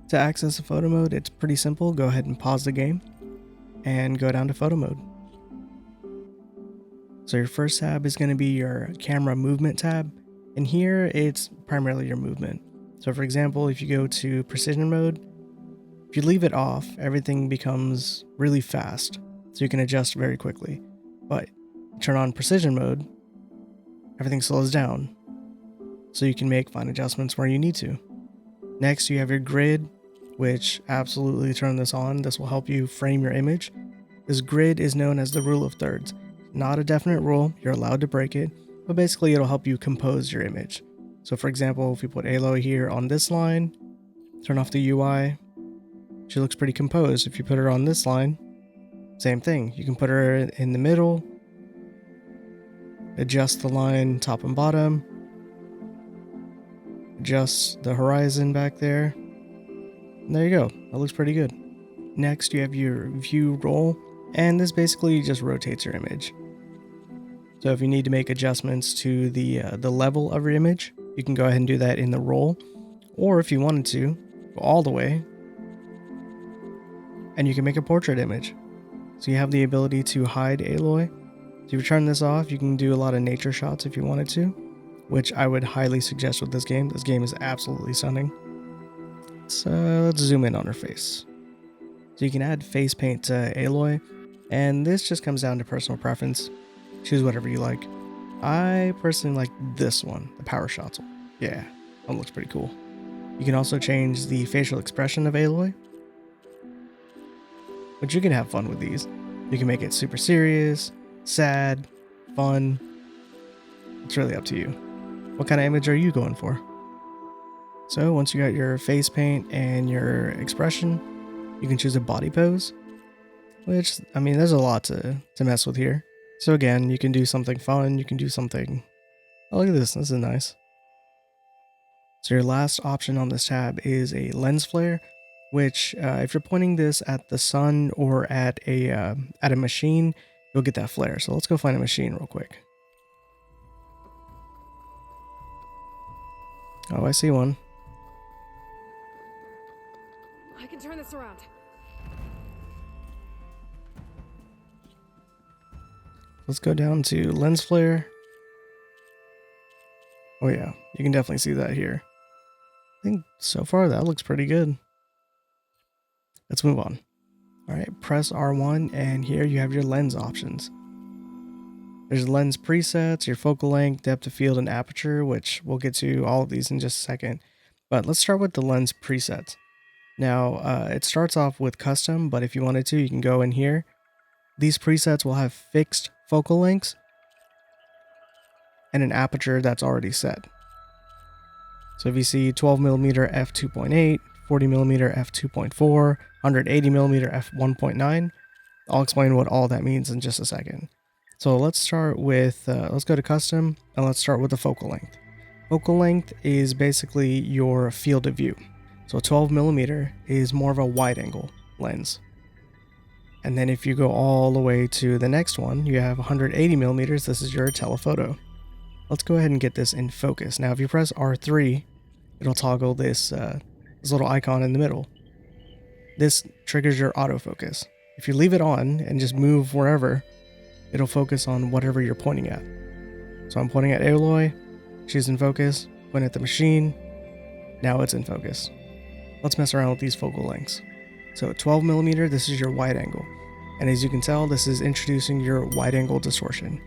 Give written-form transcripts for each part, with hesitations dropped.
To access the photo mode, it's pretty simple. Go ahead and pause the game and go down to photo mode. So your first tab is going to be your camera movement tab, and here it's primarily your movement. So for example, if you go to precision mode, if you leave it off, everything becomes really fast, so you can adjust very quickly. But turn on precision mode, everything slows down, so you can make fine adjustments where you need to. Next, you have your grid, which absolutely turn this on. This will help you frame your image. This grid is known as the rule of thirds. Not a definite rule, you're allowed to break it, but basically it'll help you compose your image. So for example, if you put Aloy here on this line, turn off the UI, she looks pretty composed. If you put her on this line, same thing. You can put her in the middle, adjust the line top and bottom, adjust the horizon back there, and there you go. That looks pretty good. Next, you have your view roll, and this basically just rotates your image. So if you need to make adjustments to the level of your image, you can go ahead and do that in the roll, or if you wanted to, go all the way, and you can make a portrait image. So you have the ability to hide Aloy. So if you turn this off, you can do a lot of nature shots if you wanted to, which I would highly suggest with this game. This game is absolutely stunning. So let's zoom in on her face. So you can add face paint to Aloy, and this just comes down to personal preference. Choose whatever you like. I personally like this one, the power shots one. Yeah, that looks pretty cool. You can also change the facial expression of Aloy, but you can have fun with these. You can make it super serious, sad, fun. It's really up to you. What kind of image are you going for? So once you got your face paint and your expression, you can choose a body pose, which, I mean, there's a lot to mess with here. So again, you can do something fun, you can do something... Oh, look at this, this is nice. So your last option on this tab is a lens flare, which if you're pointing this at the sun or at a machine, you'll get that flare. So let's go find a machine real quick. Oh, I see one. I can turn this around. Let's go down to lens flare. Oh yeah, you can definitely see that here. I think so far that looks pretty good. Let's move on. All right, press R1, and here you have your lens options. There's lens presets, your focal length, depth of field, and aperture, which we'll get to all of these in just a second. But let's start with the lens presets. Now, it starts off with custom, but if you wanted to, you can go in here. These presets will have fixed focal lengths and an aperture that's already set. So if you see 12mm f2.8, 40mm f2.4, 180mm f1.9, I'll explain what all that means in just a second. So let's start with, let's go to custom, and let's start with the focal length. Focal length is basically your field of view. So 12mm is more of a wide angle lens. And then if you go all the way to the next one, you have 180mm, this is your telephoto. Let's go ahead and get this in focus. Now if you press R3, it'll toggle this little icon in the middle. This triggers your autofocus. If you leave it on and just move wherever, it'll focus on whatever you're pointing at. So I'm pointing at Aloy, she's in focus, point at the machine, now it's in focus. Let's mess around with these focal lengths. So 12mm, this is your wide angle. And as you can tell, this is introducing your wide angle distortion.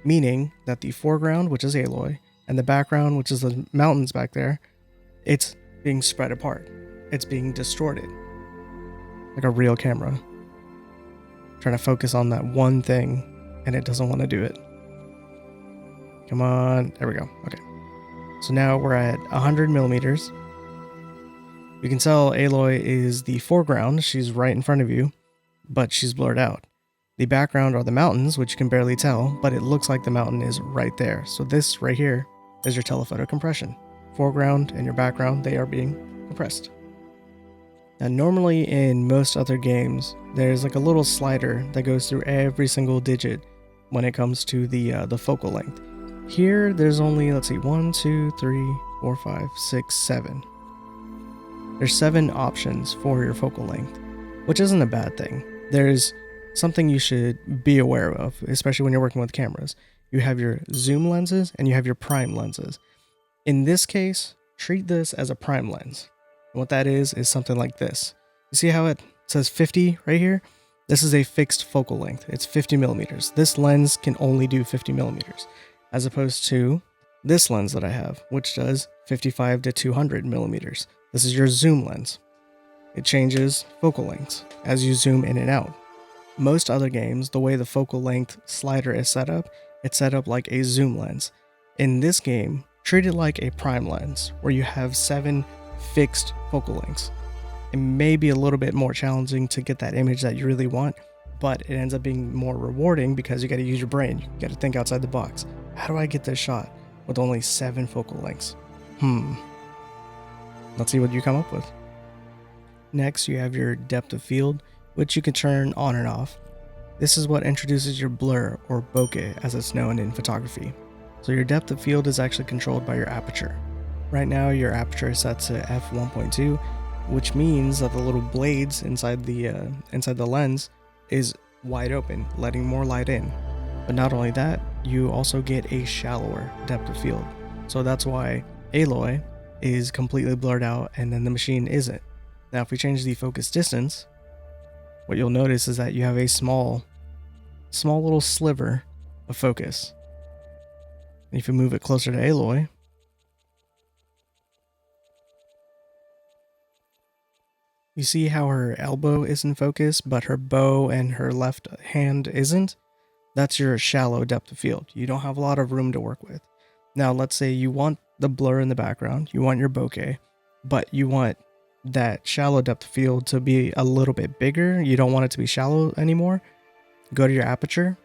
Meaning that the foreground, which is Aloy, and the background, which is the mountains back there, it's being spread apart. It's being distorted. Like a real camera. Trying to focus on that one thing, and it doesn't want to do it. Come on, there we go, okay. So now we're at 100mm. You can tell Aloy is the foreground, she's right in front of you, but she's blurred out. The background are the mountains, which you can barely tell, but it looks like the mountain is right there. So this right here is your telephoto compression. Foreground and your background, they are being compressed. Now normally in most other games, there's like a little slider that goes through every single digit when it comes to the focal length. Here, there's only, let's see, 1, 2, 3, 4, 5, 6, 7. there's 7 options for your focal length, which isn't a bad thing. There's something you should be aware of, especially when you're working with cameras. You have your zoom lenses and you have your prime lenses. In this case, treat this as a prime lens. And what that is something like this. You see how it says 50 right here? This is a fixed focal length. It's 50 millimeters. This lens can only do 50 millimeters, as opposed to this lens that I have, which does 55 to 200 millimeters. This is your zoom lens. It changes focal lengths as you zoom in and out. Most other games, the way the focal length slider is set up, it's set up like a zoom lens. In this game, treat it like a prime lens, where you have 7 fixed focal lengths. It may be a little bit more challenging to get that image that you really want, but it ends up being more rewarding because you got to use your brain. You got to think outside the box. How do I get this shot with only 7 focal lengths? Let's see what you come up with. Next, you have your depth of field, which you can turn on and off. This is what introduces your blur, or bokeh as it's known in photography. So your depth of field is actually controlled by your aperture. Right now your aperture is set to f1.2, which means that the little blades inside the lens is wide open, letting more light in. But not only that, you also get a shallower depth of field. So that's why Aloy is completely blurred out and then the machine isn't. Now if we change the focus distance, what you'll notice is that you have a small little sliver of focus. And if you move it closer to Aloy, you see how her elbow is in focus, but her bow and her left hand isn't? That's your shallow depth of field. You don't have a lot of room to work with. Now, let's say you want the blur in the background, you want your bokeh, but you want that shallow depth of field to be a little bit bigger. You don't want it to be shallow anymore. Go to your aperture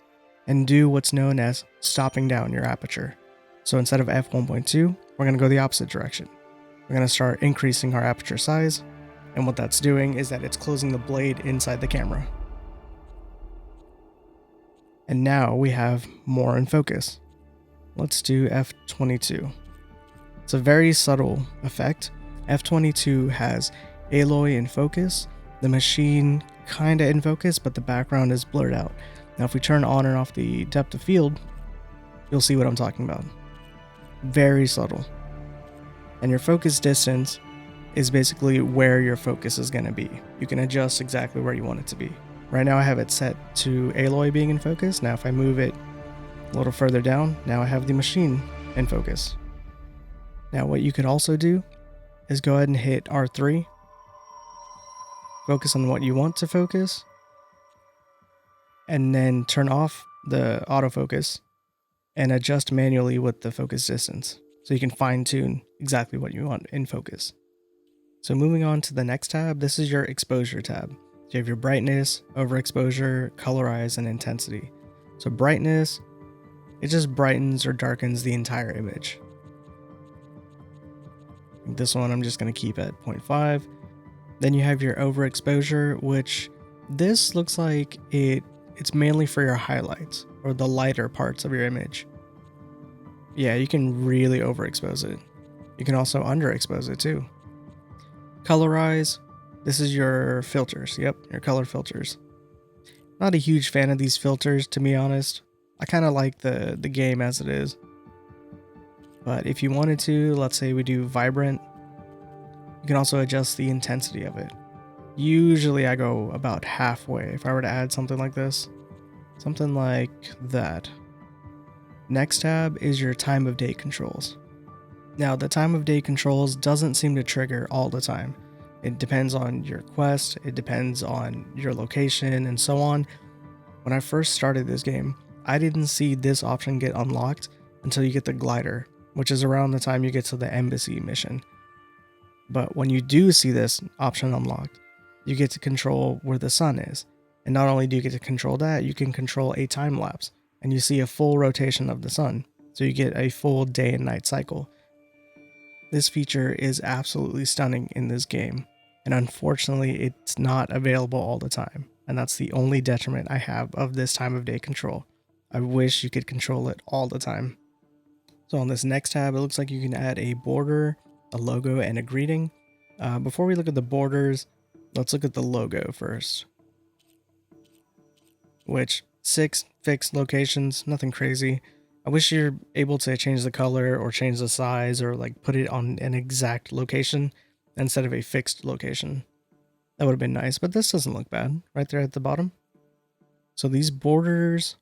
and do what's known as stopping down your aperture. So instead of f1.2, we're going to go the opposite direction. We're going to start increasing our aperture size. And what that's doing is that it's closing the blade inside the camera. And now we have more in focus. Let's do f22. It's a very subtle effect. f22 has Aloy in focus, the machine kinda in focus, but the background is blurred out. Now if we turn on and off the depth of field, you'll see what I'm talking about. Very subtle. And your focus distance is basically where your focus is going to be. You can adjust exactly where you want it to be. Right now I have it set to Aloy being in focus. Now if I move it a little further down, now I have the machine in focus. Now what you could also do is go ahead and hit R3. Focus on what you want to focus. And then turn off the autofocus and adjust manually with the focus distance. So you can fine tune exactly what you want in focus. So moving on to the next tab, this is your exposure tab. So you have your brightness, overexposure, colorize, and intensity. So brightness, it just brightens or darkens the entire image. This one I'm just going to keep at 0.5. Then you have your overexposure, which this looks like it's mainly for your highlights or the lighter parts of your image. Yeah, you can really overexpose it. You can also underexpose it too. Colorize, this is your filters. Yep, your color filters. Not a huge fan of these filters, to be honest. I kind of like the game as it is. But if you wanted to, let's say we do vibrant, you can also adjust the intensity of it. Usually I go about halfway if I were to add something like this. Something like that. Next tab is your time of day controls. Now, the time of day controls doesn't seem to trigger all the time. It depends on your quest, it depends on your location, and so on. When I first started this game, I didn't see this option get unlocked until you get the glider, which is around the time you get to the embassy mission. But when you do see this option unlocked, you get to control where the sun is. And not only do you get to control that, you can control a time lapse, and you see a full rotation of the sun. So you get a full day and night cycle. This feature is absolutely stunning in this game, and unfortunately it's not available all the time, and that's the only detriment I have of this time of day control. I wish you could control it all the time. So on this next tab, it looks like you can add a border, a logo, and a greeting. Before we look at the borders, let's look at the logo first. Which 6 fixed locations, nothing crazy. I wish you're able to change the color or change the size or like put it on an exact location instead of a fixed location. That would have been nice, but this doesn't look bad right there at the bottom. So these borders,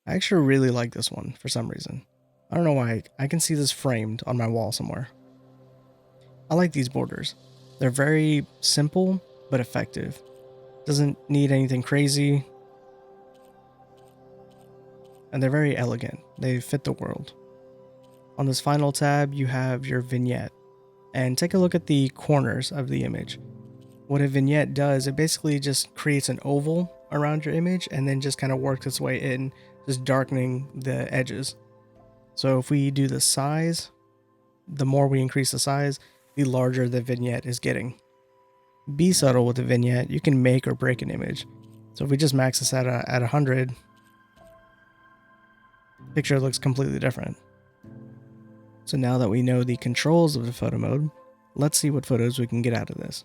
I actually really like this one for some reason. I don't know why. I can see this framed on my wall somewhere. I like these borders. They're very simple but effective. Doesn't need anything crazy. And they're very elegant. They fit the world. On this final tab, you have your vignette. And take a look at the corners of the image. What a vignette does, it basically just creates an oval around your image and then just kind of works its way in, just darkening the edges. So if we do the size, the more we increase the size, the larger the vignette is getting. Be subtle with the vignette. You can make or break an image. So if we just max this at 100, picture looks completely different. So now that we know the controls of the photo mode, let's see what photos we can get out of this.